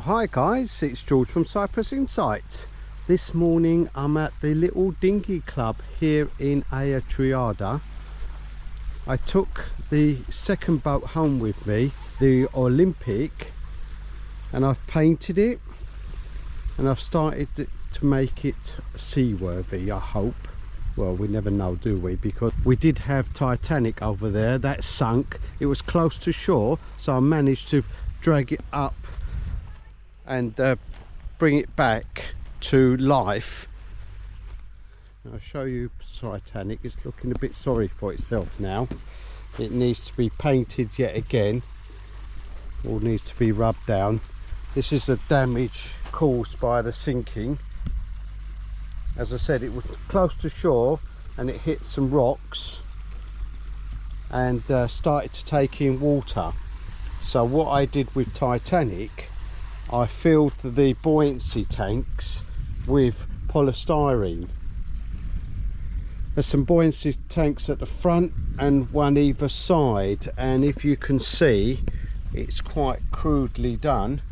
Hi guys, it's George from Cyprus Insight. This morning I'm at the little dinghy club here in Triada. I took the second boat home with me, the Olympic, and I've painted it and I've started to make it seaworthy, I hope. Well, we never know, do we? Because we did have Titanic over there that sunk. It was close to shore, so I managed to drag it up and bring it back to life. I'll show you Titanic. It's looking a bit sorry for itself now. It needs to be painted yet again, all needs to be rubbed down. This is the damage caused by the sinking. As I said, it was close to shore and it hit some rocks and started to take in water. So what I did with Titanic, I filled the buoyancy tanks with polystyrene. There's some buoyancy tanks at the front and one either side, and if you can see, it's quite crudely done.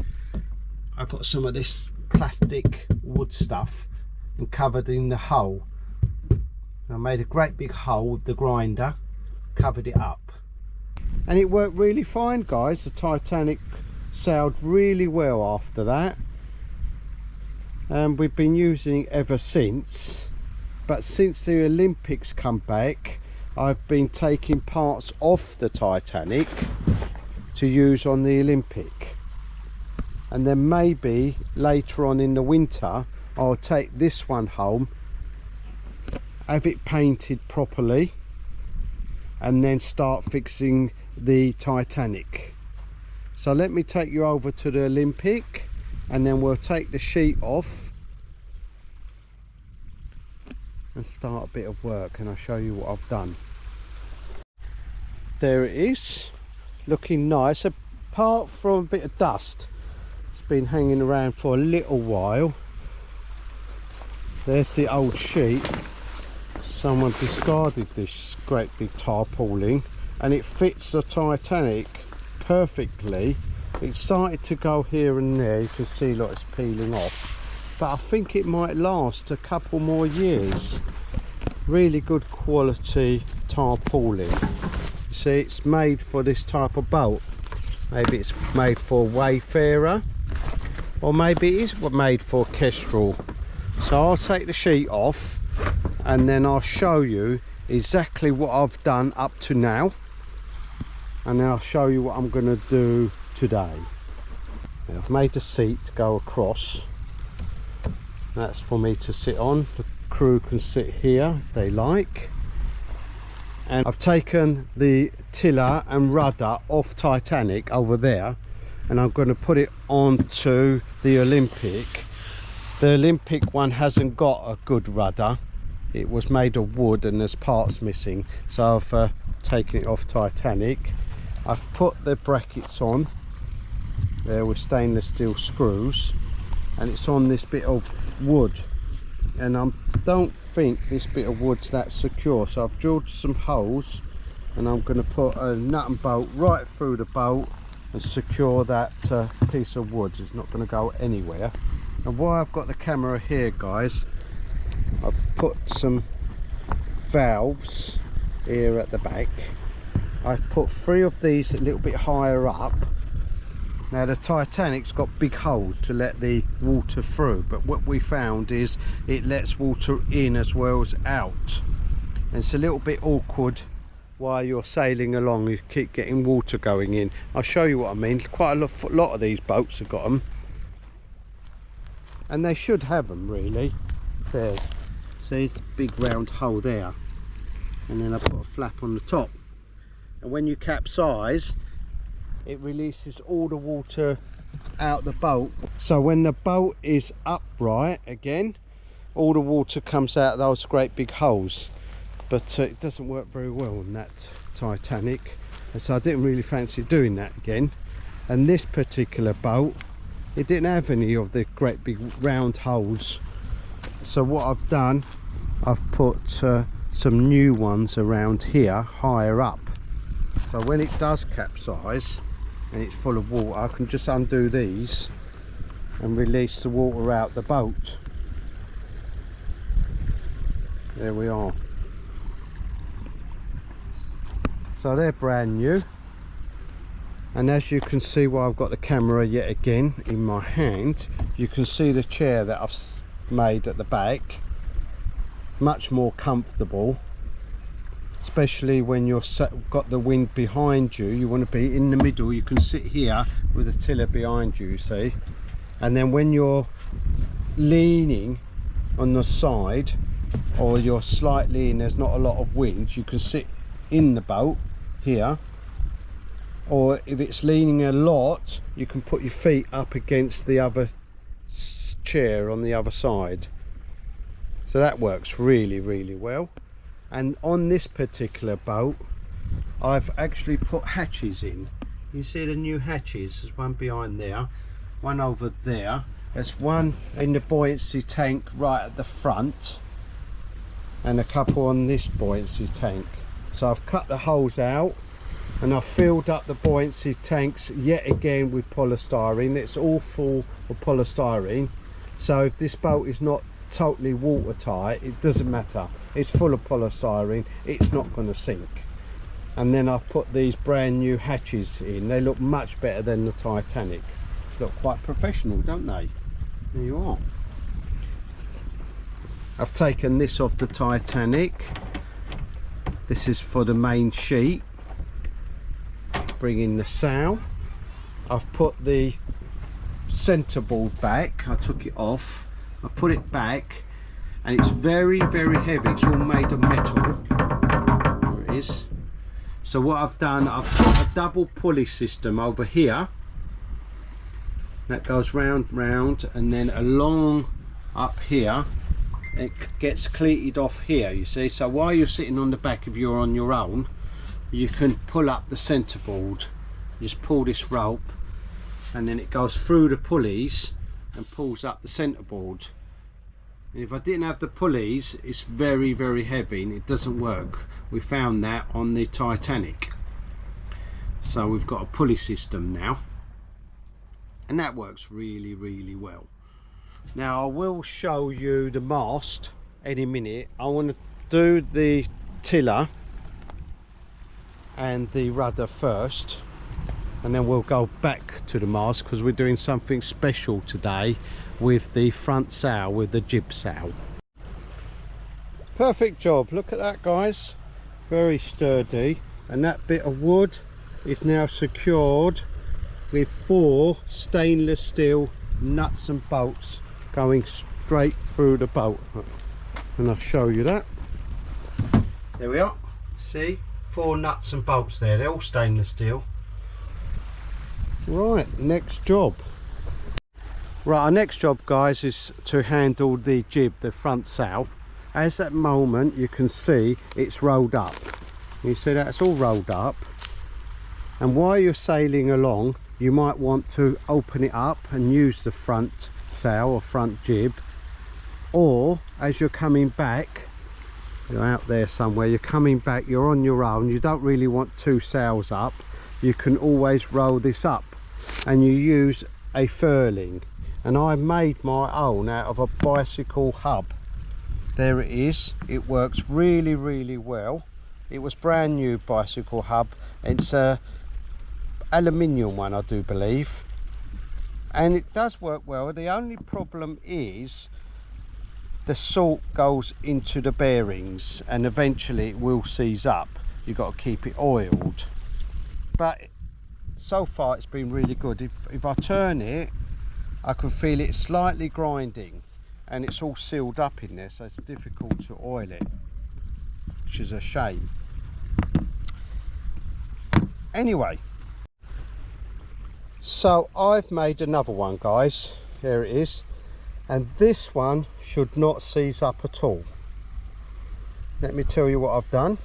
I've got some of this plastic wood stuff and covered in the hull. I made a great big hole with the grinder, covered it up, and it worked really fine, guys. The Titanic sailed really well after that, and we've been using it ever since. But since the Olympics come back, I've been taking parts off the Titanic to use on the Olympic, and then maybe later on in the winter I'll take this one home, have it painted properly, and then start fixing the Titanic. So let me take you over to the Olympic and then we'll take the sheet off and start a bit of work, and I'll show you what I've done. There it is, looking nice, apart from a bit of dust. It's been hanging around for a little while. There's the old sheet. Someone discarded this great big tarpaulin and it fits the Titanic perfectly. It started to go here and there, you can see like it's peeling off, but I think it might last a couple more years. Really good quality tarpaulin. You see, it's made for this type of boat. Maybe it's made for a wayfarer, or maybe it is made for kestrel. So I'll take the sheet off and then I'll show you exactly what I've done up to now, and then I'll show you what I'm going to do today. Now, I've made a seat to go across. That's for me to sit on. The crew can sit here if they like. And I've taken the tiller and rudder off Titanic over there, and I'm going to put it onto the Olympic. The Olympic one hasn't got a good rudder. It was made of wood and there's parts missing, so I've taken it off Titanic. I've put the brackets on there with stainless steel screws, and it's on this bit of wood, and I don't think this bit of wood's that secure, so I've drilled some holes and I'm going to put a nut and bolt right through the bolt and secure that piece of wood. It's not going to go anywhere. And while I've got the camera here, guys, I've put some valves here at the back. I've put 3 of these a little bit higher up. Now the Titanic's got big holes to let the water through, but what we found is it lets water in as well as out, and it's a little bit awkward while you're sailing along. You keep getting water going in. I'll show you what I mean. Quite a lot of these boats have got them, and they should have them really. There, see, it's a big round hole there. and then I put a flap on the top, and when you capsize it releases all the water out the boat. So when the boat is upright again, all the water comes out of those great big holes, but it doesn't work very well on that Titanic, and so I didn't really fancy doing that again. And this particular boat, it didn't have any of the great big round holes, so what I've done, I've put some new ones around here higher up, so when it does capsize and it's full of water, I can just undo these and release the water out the boat. There we are. So they're brand new, and as you can see, while I've got the camera yet again in my hand, you can see the chair that I've made at the back. Much more comfortable, especially when you're got the wind behind you. You want to be in the middle. You can sit here with the tiller behind you, see, and then when you're leaning on the side, or you're slightly in, there's not a lot of wind, you can sit in the boat here, or if it's leaning a lot, you can put your feet up against the other chair on the other side. So that works really, really well. And on this particular boat, I've actually put hatches in. You see the new hatches, there's one behind there, one over there, there's one in the buoyancy tank right at the front, and a couple on this buoyancy tank. So I've cut the holes out and I've filled up the buoyancy tanks yet again with polystyrene. It's all full of polystyrene, so if this boat is not totally watertight, it doesn't matter, it's full of polystyrene, it's not going to sink. And then I've put these brand new hatches in. They look much better than the Titanic. Look quite professional, don't they? There you are. I've taken this off the Titanic. This is for the main sheet. Bring in the sail. I've put the centerboard back. I took it off, I put it back, and it's very, very heavy. It's all made of metal. There it is. So what I've done, I've put a double pulley system over here that goes round, and then along up here. It gets cleated off here, you see. So while you're sitting on the back, if you're on your own, you can pull up the centerboard. You just pull this rope, and then it goes through the pulleys and pulls up the centerboard. And if I didn't have the pulleys, it's very, very heavy and it doesn't work. We found that on the Titanic. So we've got a pulley system now, and that works really, really well. Now I will show you the mast any minute. I want to do the tiller and the rudder first, and then we'll go back to the mast because we're doing something special today with the front sail, with the jib sail. Perfect job, look at that guys, very sturdy, and that bit of wood is now secured with 4 stainless steel nuts and bolts going straight through the boat, and I'll show you that. There we are, see, 4 nuts and bolts there, they're all stainless steel. Right, next job. Right, our next job guys is to handle the jib, the front sail. As at the moment you can see it's rolled up. You see that it's all rolled up, and while you're sailing along you might want to open it up and use the front sail or front jib, or as you're coming back, you're out there somewhere, you're coming back, you're on your own, you don't really want 2 sails up, you can always roll this up and you use a furling. And I made my own out of a bicycle hub. There it is, it works really, really well. It was brand new bicycle hub. It's a aluminium one, I do believe, and it does work well. The only problem is the salt goes into the bearings and eventually it will seize up. You've got to keep it oiled, but so far it's been really good. If I turn it, I can feel it slightly grinding, and it's all sealed up in there, so it's difficult to oil it. which is a shame. Anyway, so I've made another one, guys. Here it is, and this one should not seize up at all. Let me tell you what I've done.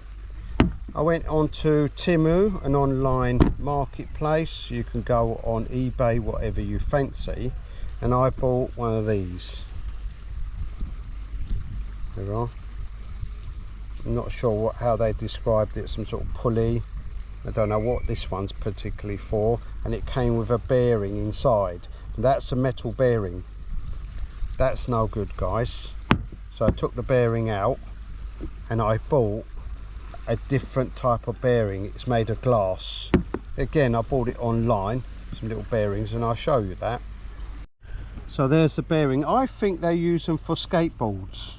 I went on to Temu, an online marketplace. You can go on eBay, whatever you fancy, and I bought one of these. There we are. I'm not sure how they described it, some sort of pulley. I don't know what this one's particularly for, and it came with a bearing inside. That's a metal bearing. That's no good, guys. So I took the bearing out and I bought a different type of bearing. It's made of glass. Again, I bought it online, some little bearings, and I'll show you that. So there's the bearing. I think they use them for skateboards.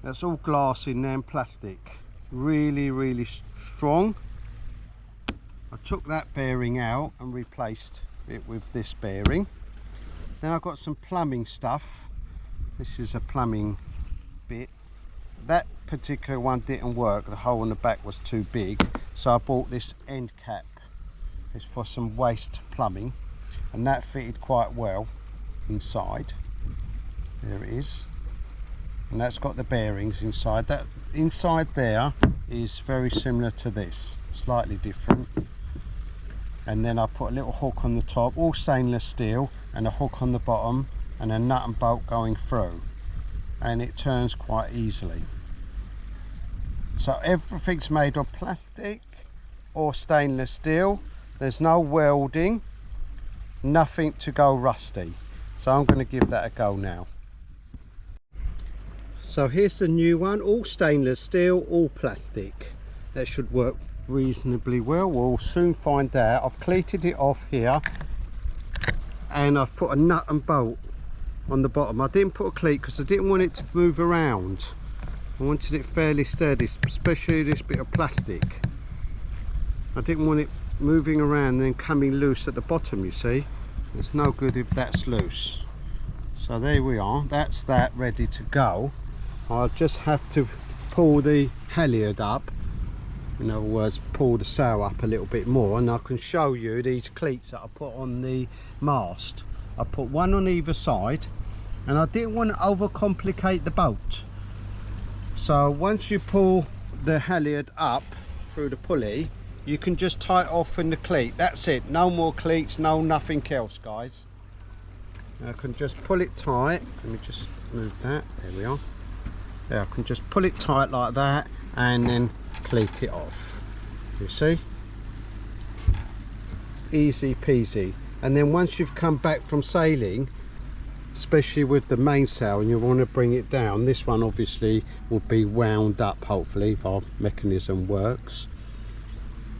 That's all glass in there and plastic. Really, really strong. I took that bearing out and replaced it with this bearing. Then I've got some plumbing stuff. This is a plumbing bit. That particular one didn't work. The hole in the back was too big, so I bought this end cap. It's for some waste plumbing, and that fitted quite well inside. There it is, and that's got the bearings inside. That inside there is very similar to this, slightly different. And then I put a little hook on the top, all stainless steel, and a hook on the bottom, and a nut and bolt going through, and it turns quite easily. So everything's made of plastic or stainless steel. There's no welding, nothing to go rusty. So I'm going to give that a go now. So here's the new one, all stainless steel, all plastic. That should work reasonably well. We'll soon find out. I've cleated it off here, and I've put a nut and bolt on the bottom. I didn't put a cleat because I didn't want it to move around. I wanted it fairly sturdy, especially this bit of plastic. I didn't want it moving around and then coming loose at the bottom, you see. It's no good if that's loose. So there we are, that's that ready to go. I'll just have to pull the halyard up, in other words pull the sail up a little bit more, and I can show you these cleats that I put on the mast. I put one on either side, and I didn't want to overcomplicate the boat. So once you pull the halyard up through the pulley, you can just tie it off in the cleat. That's it, no more cleats, no nothing else, guys. I can just pull it tight. Let me just move that, there we are. There, I can just pull it tight like that and then cleat it off. You see? Easy peasy. And then once you've come back from sailing, especially with the mainsail, and you want to bring it down, this one obviously will be wound up, hopefully, if our mechanism works.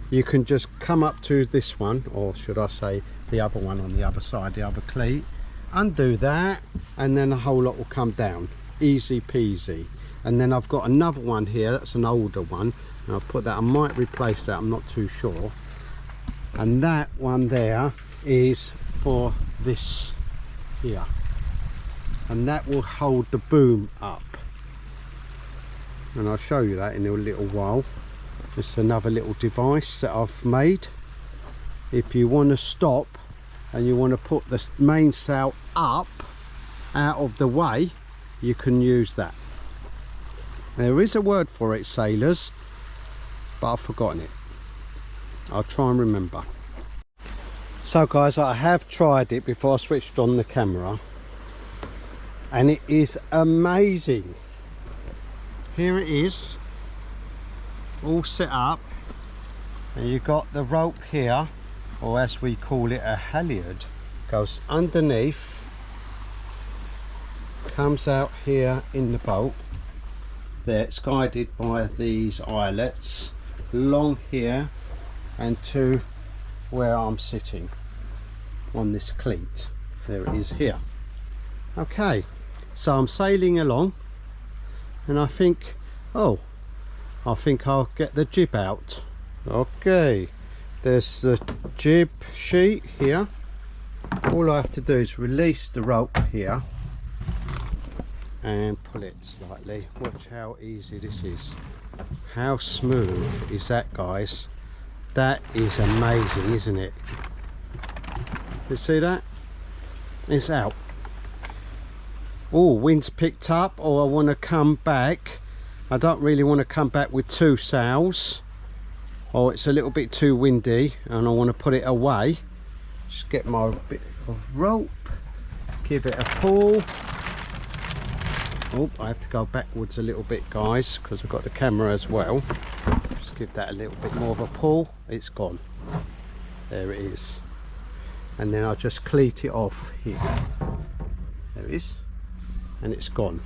You can just come up to this one, or should I say the other one on the other side, the other cleat, undo that, and then the whole lot will come down. Easy peasy. And then I've got another one here, that's an older one, and I'll put that, I might replace that, I'm not too sure. And that one there is for this here, and that will hold the boom up, and I'll show you that in a little while. It's another little device that I've made. If you want to stop and you want to put the mainsail up out of the way, you can use that. There is a word for it, sailors, but I've forgotten it. I'll try and remember. So guys, I have tried it before I switched on the camera, and it is amazing. Here it is, all set up, and you've got the rope here, or as we call it, a halyard, goes underneath, comes out here in the boat. There, it's guided by these eyelets along here and to where I'm sitting on this cleat. There it is here. Okay, so I'm sailing along, and I think, oh, I think I'll get the jib out. Okay, there's the jib sheet here. All I have to do is release the rope here, and pull it slightly. Watch how easy this is. How smooth is that, guys? That is amazing, isn't it? You see that? It's out. Oh, wind's picked up. Or I want to come back. I don't really want to come back with two sails. Or it's a little bit too windy and I want to put it away. Just get my bit of rope, give it a pull. Oh, I have to go backwards a little bit, guys, because I've got the camera as well. Just give that a little bit more of a pull. It's gone. There it is. And then I'll just cleat it off here. There it is. And it's gone.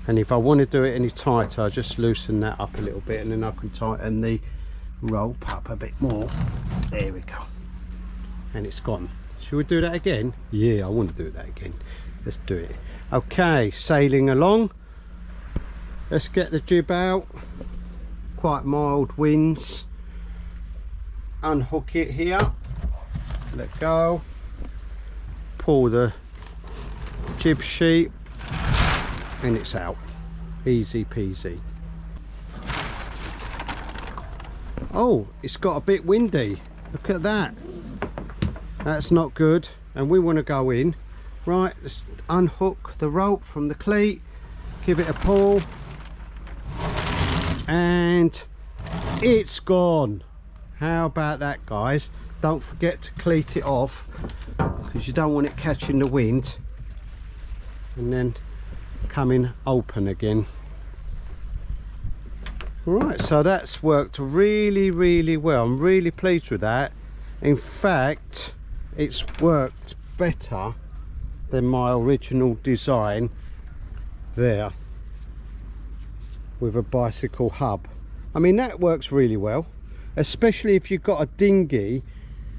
And if I want to do it any tighter, I'll just loosen that up a little bit, and then I can tighten the rope up a bit more. There we go. And it's gone. Should we do that again? Yeah, I want to do that again. Let's do it. Okay, sailing along. Let's get the jib out. Quite mild winds. Unhook it here. Let go. Pull the jib sheet and it's out. Easy peasy. Oh, it's got a bit windy. Look at that. That's not good, and we want to go in. Right, let's unhook the rope from the cleat, give it a pull, and it's gone. How about that, guys? Don't forget to cleat it off, because you don't want it catching the wind and then coming open again. Right, so that's worked really well. I'm really pleased with that. In fact, it's worked better than my original design there with a bicycle hub. I mean, that works really well, especially if you've got a dinghy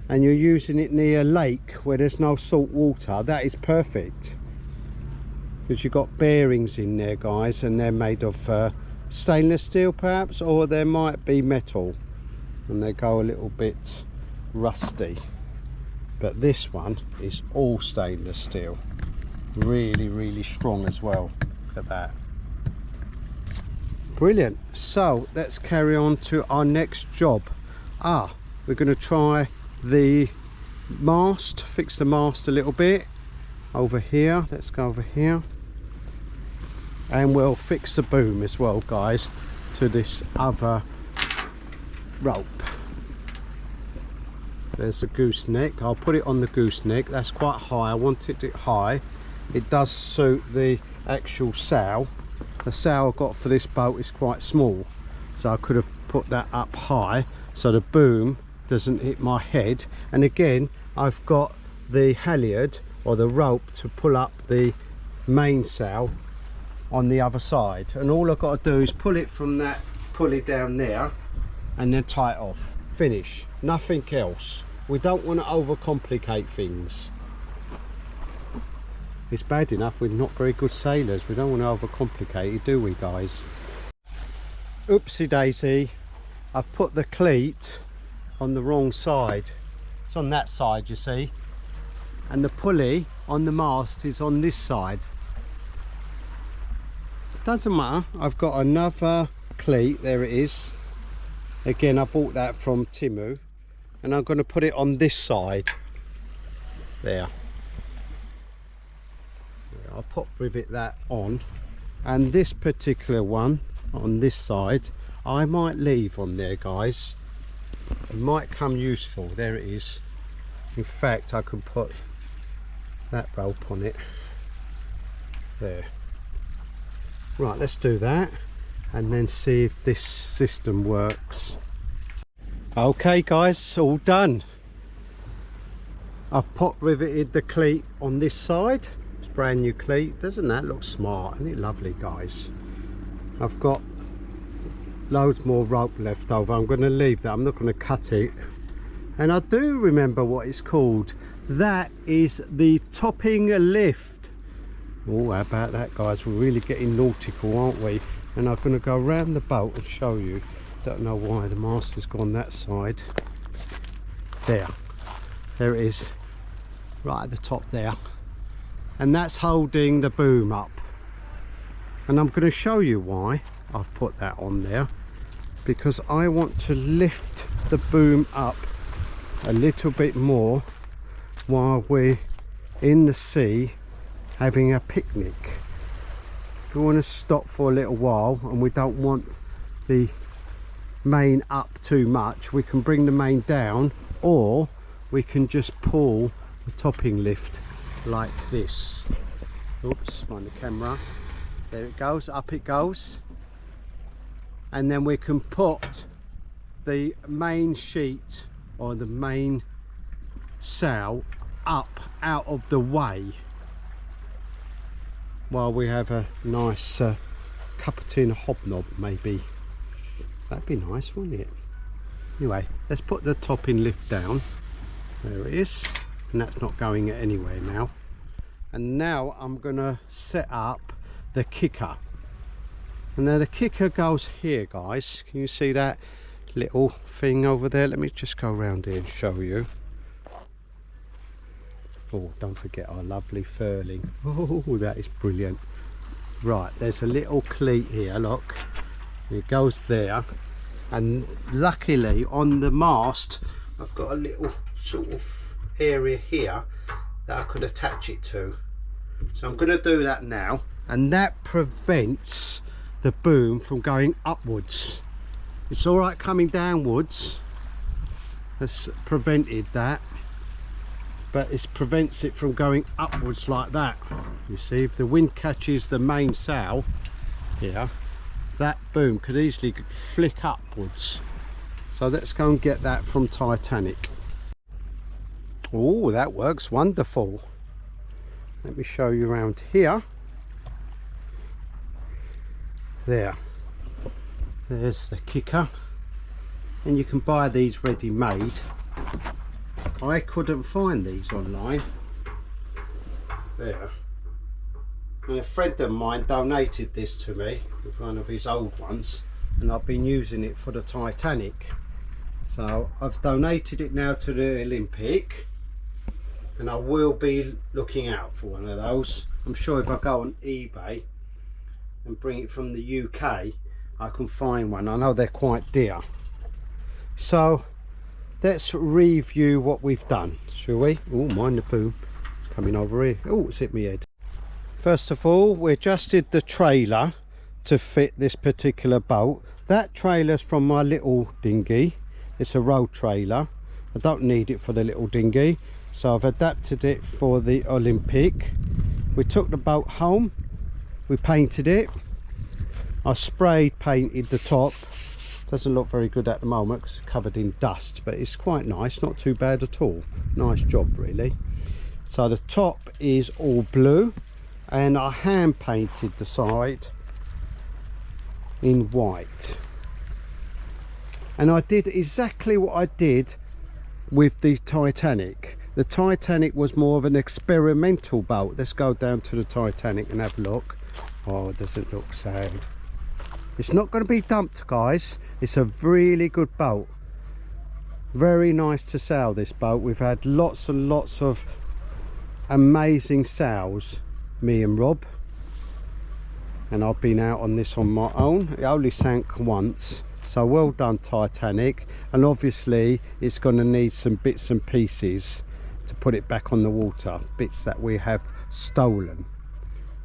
and you're using it near a lake where there's no salt water. That is perfect, because you've got bearings in there, guys, and they're made of stainless steel perhaps, or there might be metal and they go a little bit rusty. But this one is all stainless steel, really strong as well. Look at that. Brilliant. So let's carry on to our next job. We're going to try the mast, fix the mast a little bit over here. Let's go over here, and we'll fix the boom as well, guys, to this other rope. There's the gooseneck. I'll put it on the gooseneck. That's quite high. I wanted it high. It does suit the actual sail. The sail I got for this boat is quite small, so I could have put that up high so the boom doesn't hit my head. And again, I've got the halyard or the rope to pull up the mainsail on the other side, and all I've got to do is pull it from that pulley down there and then tie it off. Finish. Nothing else. We don't want to overcomplicate things. It's bad enough we're not very good sailors. We don't want to overcomplicate it, do we, guys? Oopsie daisy. I've put the cleat on the wrong side. It's on that side, you see, and the pulley on the mast is on this side. Doesn't matter. I've got another cleat. There it is. Again, I bought that from Timu, and I'm going to put it on this side there. I'll pop rivet that on, and this particular one on this side I might leave on there, guys. It might come useful. There it is. In fact, I can put that rope on it there. Right, let's do that and then see if this system works. Okay, guys, all done. I've pot riveted the cleat on this side. It's brand new cleat. Doesn't that look smart? Isn't it lovely, guys? I've got loads more rope left over. I'm going to leave that. I'm not going to cut it. And I do remember what it's called. That is the topping lift. Oh, how about that, guys? We're really getting nautical, aren't we? And I'm going to go around the boat and show you. Don't know why the mast has gone that side. There it is, right at the top there, and that's holding the boom up. And I'm going to show you why I've put that on there, because I want to lift the boom up a little bit more while we're in the sea having a picnic. If we want to stop for a little while and we don't want the main up too much, we can bring the main down, or we can just pull the topping lift like this. Oops, mind the camera. There it goes, up it goes. And then we can put the main sheet or the main sail up out of the way while we have a nice cup of tea and a hobnob, maybe. That'd be nice, wouldn't it? Anyway, let's put the topping lift down. There it is, and that's not going anywhere now. And now I'm gonna set up the kicker. And now the kicker goes here, guys. Can you see that little thing over there? Let me just go around here and show you. Oh, don't forget our lovely furling. Oh, that is brilliant. Right, there's a little cleat here, look. It goes there, and luckily on the mast I've got a little sort of area here that I could attach it to. So I'm going to do that now, and that prevents the boom from going upwards. It's all right coming downwards, that's prevented that, but it prevents it from going upwards like that. You see, if the wind catches the main sail here, that boom could easily flick upwards. So let's go and get that from Titanic. Oh, that works wonderful. Let me show you around here. There's the kicker, and you can buy these ready-made. I couldn't find these online. There. And a friend of mine donated this to me with one of his old ones, and I've been using it for the Titanic. So I've donated it now to the Olympic, and I will be looking out for one of those. I'm sure if I go on eBay and bring it from the UK, I can find one. I know they're quite dear. So let's review what we've done, shall we? Oh, mind the boom, it's coming over here. Oh, it's hit my head. First of all, we adjusted the trailer to fit this particular boat. That trailer's from my little dinghy. It's a road trailer. I don't need it for the little dinghy, so I've adapted it for the Olympic. We took the boat home, we painted it. I sprayed painted the top. Doesn't look very good at the moment because it's covered in dust, but it's quite nice, not too bad at all. Nice job really. So the top is all blue, and I hand painted the side in white. And I did exactly what I did with the Titanic. The Titanic was more of an experimental boat. Let's go down to the Titanic and have a look. Oh, it doesn't look sad. It's not going to be dumped, guys. It's a really good boat. Very nice to sail, this boat. We've had lots and lots of amazing sails, me and Rob. And I've been out on this on my own. It only sank once. So well done, Titanic. And obviously it's going to need some bits and pieces to put it back on the water. Bits that we have stolen.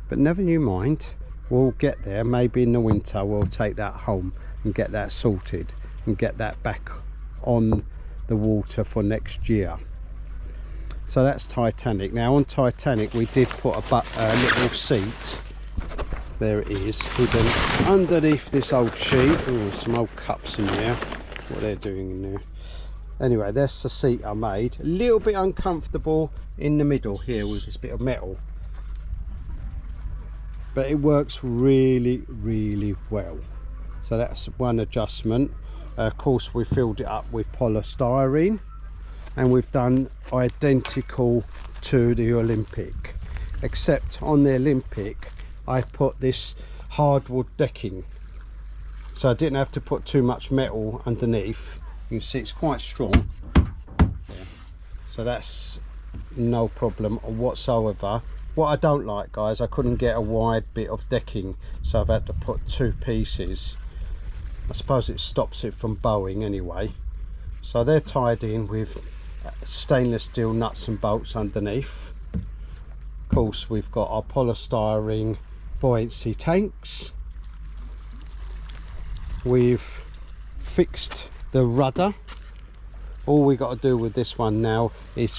But never you mind. We'll get there. Maybe in the winter we'll take that home and get that sorted and get that back on the water for next year. So that's Titanic. Now on Titanic we did put a little seat. There it is, hidden underneath this old sheet. Oh, some old cups in there. What they're doing in there. Anyway, that's the seat I made. A little bit uncomfortable in the middle here with this bit of metal, but it works really, really well. So that's one adjustment. Of course, we filled it up with polystyrene, and we've done identical to the Olympic, except on the Olympic I put this hardwood decking, so I didn't have to put too much metal underneath. You can see it's quite strong. Yeah. So that's no problem whatsoever What I don't like, guys, I couldn't get a wide bit of decking, so I've had to put 2 pieces. I suppose it stops it from bowing anyway. So they're tied in with stainless steel nuts and bolts underneath. Of course, we've got our polystyrene buoyancy tanks. We've fixed the rudder. All we got to do with this one now is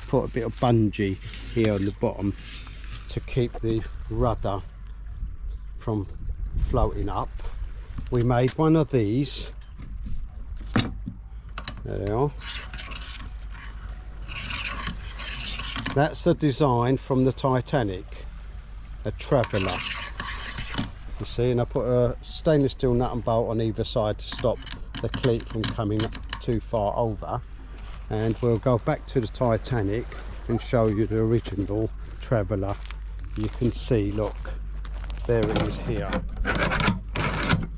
put a bit of bungee here on the bottom to keep the rudder from floating up. We made one of these. There they are. That's the design from the Titanic, a traveller. You see, and I put a stainless steel nut and bolt on either side to stop the cleat from coming too far over. And we'll go back to the Titanic and show you the original traveller. You can see, look, there it is here,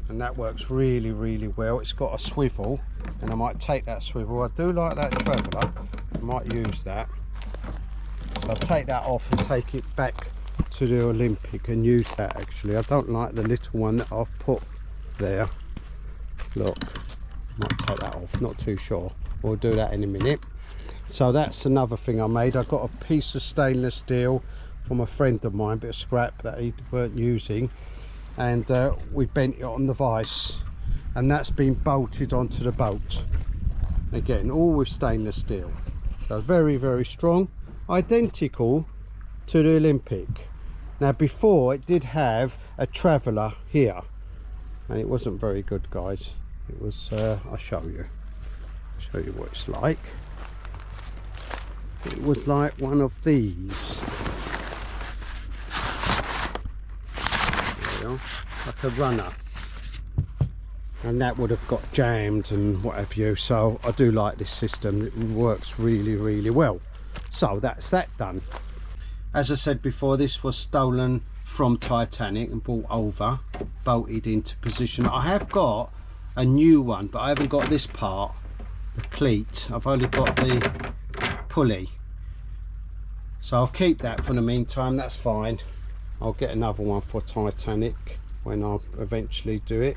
and that works really well. It's got a swivel, and I might take that swivel. I do like that traveller, I might use that. So I'll take that off and take it back to the Olympic and use that. Actually, I don't like the little one that I've put there. Look, might take that off, not too sure. We'll do that in a minute. So that's another thing I made. I got a piece of stainless steel from a friend of mine, bit of scrap that he weren't using, and we bent it on the vise, and that's been bolted onto the boat. Again, all with stainless steel. So very strong, identical to the Olympic. Now before, it did have a traveller here, and it wasn't very good, guys. It was I'll show you what it's like. It was like one of these. There we are, like a runner, and that would have got jammed and what have you. So I do like this system. It works really well. So that's that done. As I said before, this was stolen from Titanic and brought over, bolted into position. I have got a new one, but I haven't got this part, the cleat. I've only got the pulley, so I'll keep that for the meantime. That's fine. I'll get another one for Titanic when I eventually do it.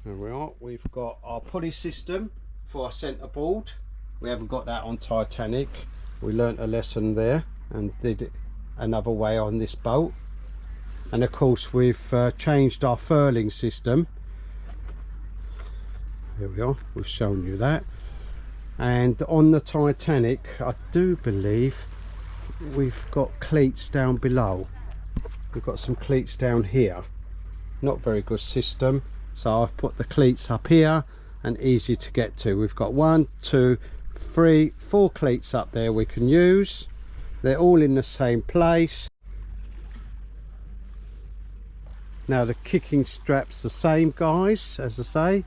There we are. We've got our pulley system for our centre board. We haven't got that on Titanic. We learnt a lesson there and did it another way on this boat. And of course, we've changed our furling system. Here we are, we've shown you that. And on the Titanic, I do believe we've got cleats down below. We've got some cleats down here. Not very good system, so I've put the cleats up here and easy to get to. We've got 1, 2, 3, 4 cleats up there we can use. They're all in the same place. Now the kicking strap's the same, guys, as I say,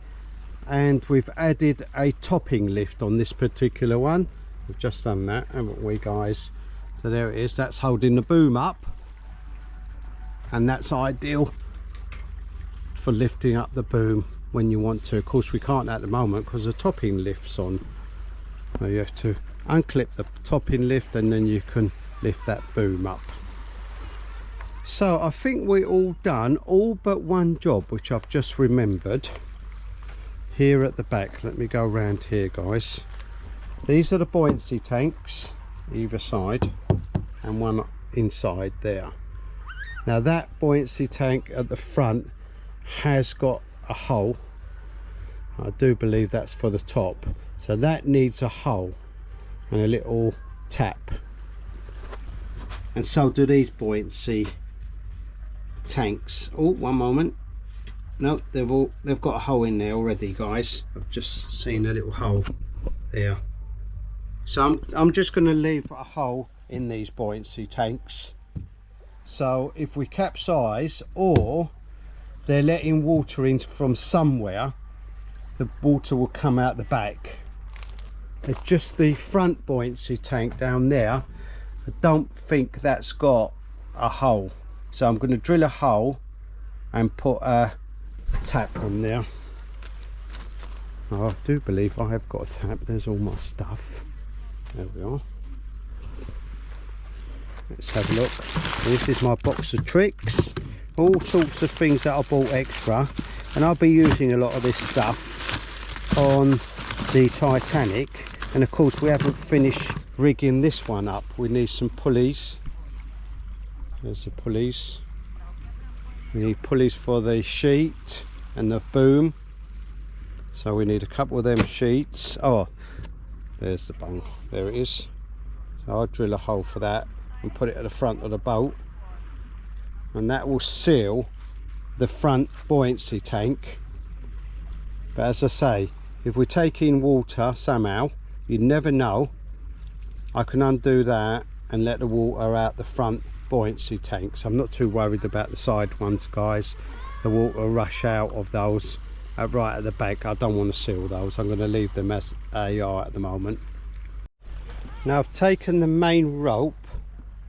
and we've added a topping lift on this particular one. We've just done that, haven't we, guys? So there it is. That's holding the boom up, and that's ideal for lifting up the boom when you want to. Of course, we can't at the moment because the topping lift's on. So you have to unclip the topping lift, and then you can lift that boom up. So I think we're all done, all but one job, which I've just remembered. Here at the back, let me go around here, guys. These are the buoyancy tanks either side, and one inside there. Now that buoyancy tank at the front has got a hole. I do believe that's for the top, so that needs a hole and a little tap, and so do these buoyancy tanks. Oh, one moment. No, they've got a hole in there already, guys. I've just seen a little hole there. So I'm just going to leave a hole in these buoyancy tanks, so if we capsize or they're letting water in from somewhere, the water will come out the back. It's just the front buoyancy tank down there, I don't think that's got a hole, so I'm going to drill a hole and put a tap on there. Oh, I do believe I have got a tap. There's all my stuff. There we are. Let's have a look. This is my box of tricks, all sorts of things that I bought extra, and I'll be using a lot of this stuff on the Titanic. And of course we haven't finished rigging this one up. We need some pulleys. There's the pulleys. We need pulleys for the sheet and the boom, so we need a couple of them sheets. Oh, there's the bung, there it is. So I'll drill a hole for that and put it at the front of the boat, and that will seal the front buoyancy tank. But as I say, if we take in water somehow, you never know, I can undo that and let the water out the front buoyancy tanks. I'm not too worried about the side ones, guys. The water will rush out of those right at the back. I don't want to seal those. I'm going to leave them as they are at the moment. Now I've taken the main rope,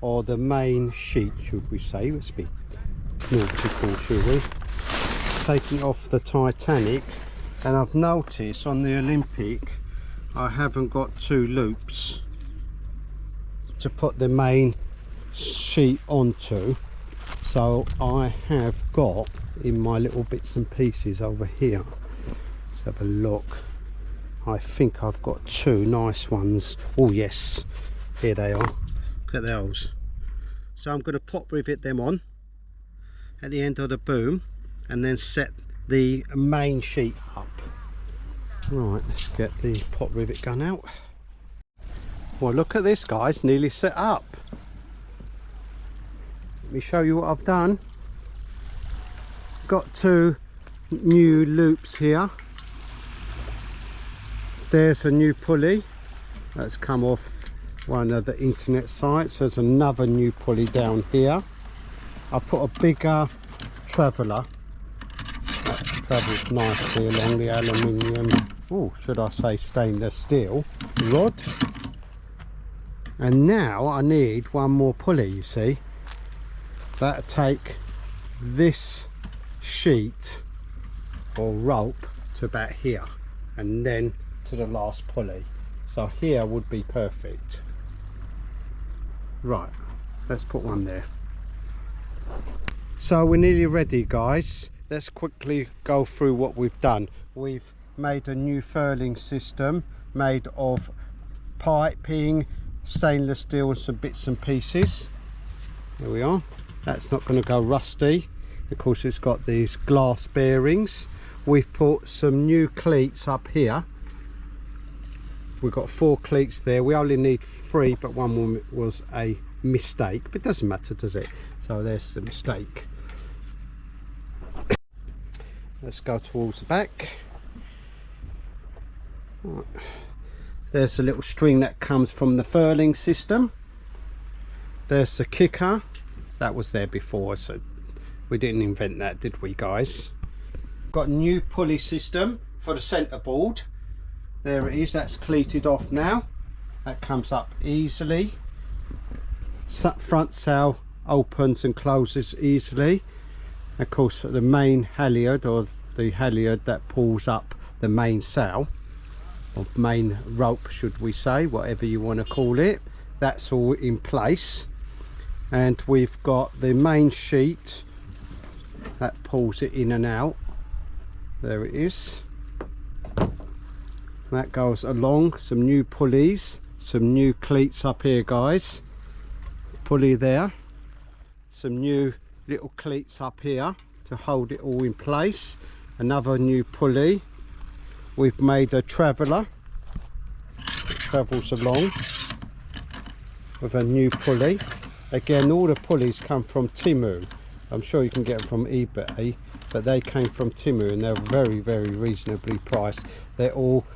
or the main sheet should we say, let's be nautical, shall we, taking off the Titanic, and I've noticed on the Olympic I haven't got two loops to put the main sheet onto, so I have got in my little bits and pieces over here. Let's have a look. I think I've got two nice ones. Oh yes, here they are. Look at those. So I'm going to pop rivet them on at the end of the boom and then set the main sheet up. Right, let's get the pop rivet gun out. Well, look at this, guys, nearly set up. Let me show you what I've done. Got two new loops here. There's a new pulley that's come off one of the internet sites. There's another new pulley down here. I put a bigger traveller that travels nicely along the aluminium, oh, should I say stainless steel rod. And now I need one more pulley, you see. That'll take this sheet or rope to about here, and then to the last pulley. So here would be perfect. Right, let's put one there. So we're nearly ready, guys. Let's quickly go through what we've done. We've made a new furling system made of piping, stainless steel and some bits and pieces. There we are. That's not going to go rusty. Of course, it's got these glass bearings. We've put some new cleats up here. We've got 4 cleats there. We only need 3, but one was a mistake, but it doesn't matter, does it? So there's the mistake. Let's go towards the back. Right. There's a little string that comes from the furling system. There's the kicker that was there before, so we didn't invent that, did we, guys? Got a new pulley system for the centre board. There it is, that's cleated off now. That comes up easily. Front sail opens and closes easily. Of course, the main halyard, or the halyard that pulls up the main sail, or main rope should we say, whatever you want to call it, that's all in place. And we've got the main sheet that pulls it in and out. There it is. That goes along. Some new pulleys, some new cleats up here, guys. Pulley there, some new little cleats up here to hold it all in place. Another new pulley. We've made a traveller that travels along with a new pulley. Again, all the pulleys come from Temu. I'm sure you can get them from eBay, but they came from Temu and they're very, very reasonably priced. They're all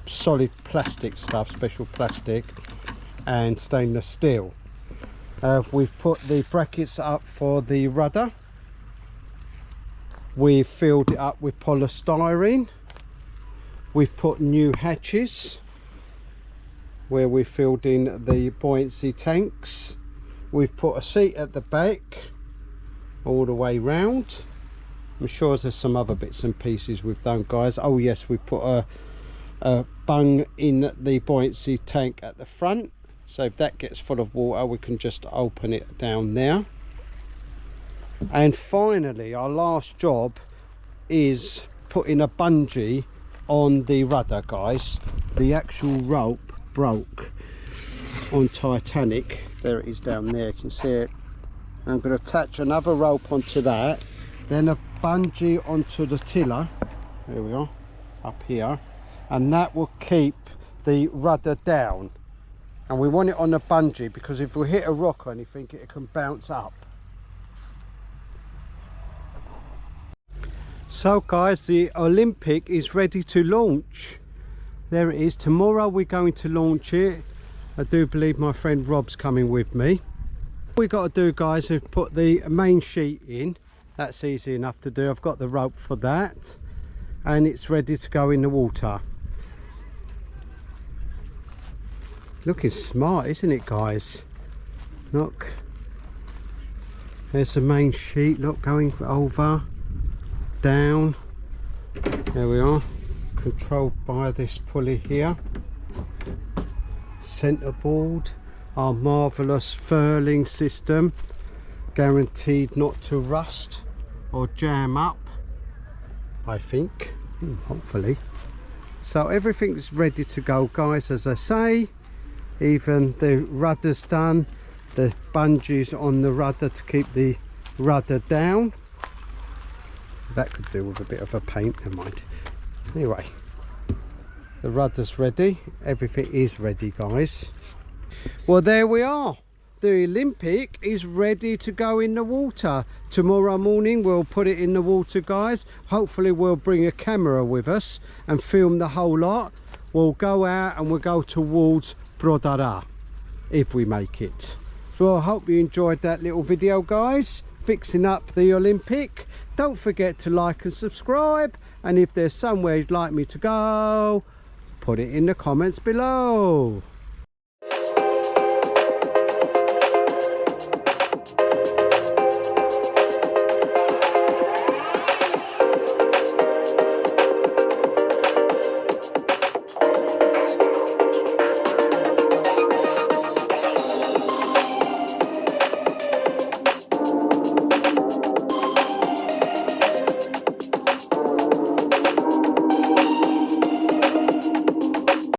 solid plastic stuff, special plastic and stainless steel. We've put the brackets up for the rudder. We've filled it up with polystyrene. We've put new hatches where we filled in the buoyancy tanks. We've put a seat at the back all the way round. I'm sure there's some other bits and pieces we've done, guys. Oh yes, we put a bung in the buoyancy tank at the front, so if that gets full of water we can just open it down there. And finally, our last job is putting a bungee on the rudder, guys. The actual rope broke on Titanic. There it is down there, you can see it. I'm going to attach another rope onto that, then a bungee onto the tiller. There we are, up here, and that will keep the rudder down. And we want it on a bungee because if we hit a rock or anything, it can bounce up. So guys, the Olympic is ready to launch. There it is. Tomorrow we're going to launch it. I do believe my friend Rob's coming with me. What we got to do, guys, is put the main sheet in. That's easy enough to do. I've got the rope for that, and it's ready to go in the water. Looking smart, isn't it, guys? Look, there's the main sheet. Look, going over, down. There we are, controlled by this pulley here. Centerboard, our marvellous furling system, guaranteed not to rust or jam up, I think, hopefully. So everything's ready to go, guys, as I say. Even the rudder's done, the bungees on the rudder to keep the rudder down. That could do with a bit of a paint, never mind. Anyway, the rudder's ready, everything is ready, guys. Well, there we are. The Olympic is ready to go in the water. Tomorrow morning we'll put it in the water, guys. Hopefully we'll bring a camera with us and film the whole lot. We'll go out and we'll go towards Brodara if we make it. So I hope you enjoyed that little video, guys, fixing up the Olympic. Don't forget to like and subscribe, and if there's somewhere you'd like me to go, put it in the comments below.